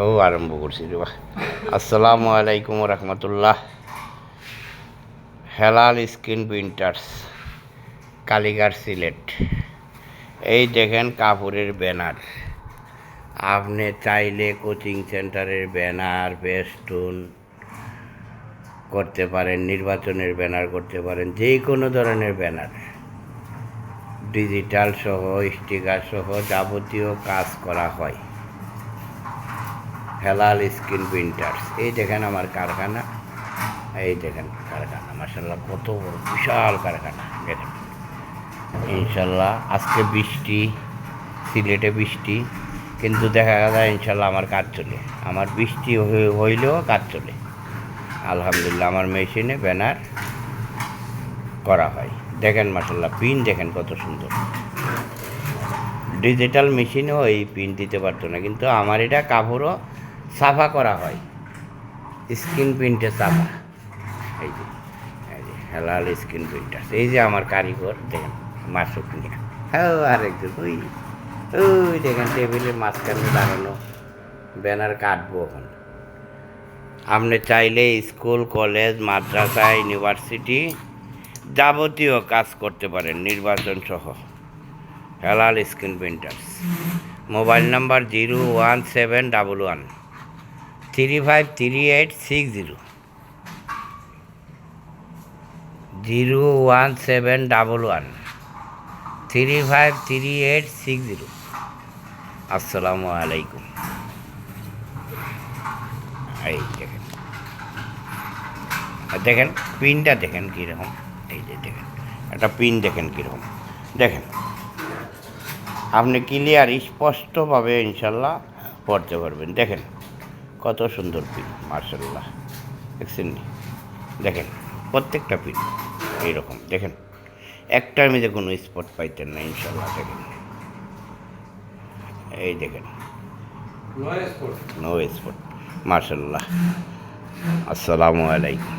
ও আরম্ভ করছি রে বাহ। আসসালামু আলাইকুম রহমতুল্লাহ। Helal screen printers, Kalighat, Sylhet. এই দেখেন কাপড়ের ব্যানার। আপনি চাইলে কোচিং সেন্টারের ব্যানার, ফেস্টুন করতে পারেন, নির্বাচনের ব্যানার করতে পারেন, যে কোনো ধরনের ব্যানার, ডিজিটাল সহ, স্টিকার সহ যাবতীয় কাজ করা হয় হেলাল স্ক্রিন প্রিন্টার্স। এই দেখেন আমার কারখানা, এই দেখেন কারখানা, মাশাল্লাহ কত বড় বিশাল কারখানা দেখেন। ইনশাল্লাহ আজকে বৃষ্টি, সিলেটে বৃষ্টি, কিন্তু দেখা যায় ইনশাল্লাহ আমার কাজ চলে। আমার বৃষ্টি হইলেও কাজ চলে আলহামদুলিল্লাহ। আমার মেশিনে ব্যানার করা হয় দেখেন, মাশাল্লাহ পিন দেখেন কত সুন্দর। ডিজিটাল মেশিনেও এই পিন দিতে পারতো না, কিন্তু আমার এটা কাপড়ও সাফা করা হয়, স্ক্রিন প্রিন্টে সাফা। এই যে হেলাল স্ক্রিন প্রিন্টার, এই যে আমার কারিগর দেখেন মাসুক নিয়ে। হ্যাঁ আরেকজন ওই ওই দেখেন টেবিলের মাঝখানে দাঁড়ানো, ব্যানার কাটবো এখন। আপনি চাইলে স্কুল, কলেজ, মাদ্রাসা, ইউনিভার্সিটি যাবতীয় কাজ করতে পারেন, নির্বাচন সহ। Helal screen printers. Mobile number 01711 353860, 01711 353860। আসসালামু আলাইকুম। এই দেখেন, দেখেন পিনটা দেখেন কীরকম। এই যে দেখেন একটা পিন দেখেন কীরকম, দেখেন আপনি ক্লিয়ার স্পষ্টভাবে ইনশাল্লাহ পড়তে পারবেন। দেখেন কত সুন্দর পিন, মার্শাল্লাহ দেখছেন নি? দেখেন প্রত্যেকটা পিন এইরকম, দেখেন একটার মধ্যে কোনো স্পট পাইতেন না ইনশাল্লাহ। দেখেন এই দেখেন নো স্পট, মার্শাল্লাহ। আসসালামু আলাইকুম।